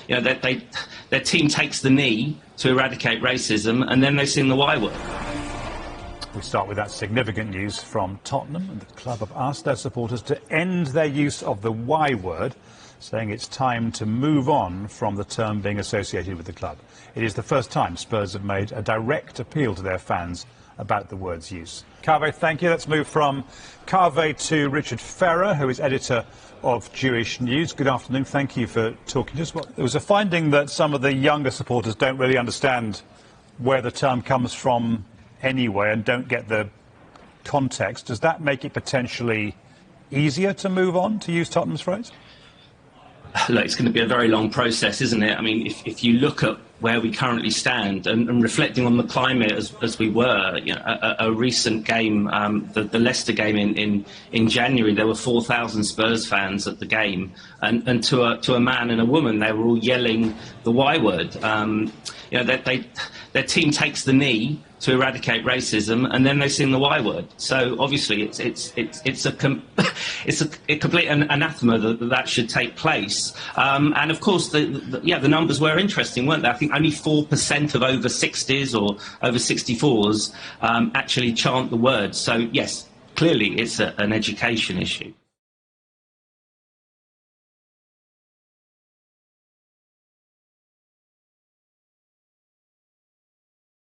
their team takes the knee to eradicate racism, and then they sing the Y-word. We start with that significant news from Tottenham, and the club have asked their supporters to end their use of the Y-word, saying it's time to move on from the term being associated with the club. It is the first time Spurs have made a direct appeal to their fans about the word's use. Kaveh, thank you. Let's move from Kaveh to Richard Ferrer, who is editor of Jewish News. Good afternoon. Thank you for talking to us. Well, there was a finding that some of the younger supporters don't really understand where the term comes from anyway and don't get the context. Does that make it potentially easier to move on, to use Tottenham's phrase? Look, it's going to be a very long process, isn't it? I mean, if you look at where we currently stand and reflecting on the climate as we were, a recent game, the Leicester game in January, there were 4,000 Spurs fans at the game, and to a man and a woman, they were all yelling the Y-word. Their team takes the knee to eradicate racism, and then they sing the Y-word. So obviously, it's a complete anathema that should take place. And of course, the numbers were interesting, weren't they? I think only 4% of over 60s or over 64s actually chant the words. So yes, clearly it's an education issue.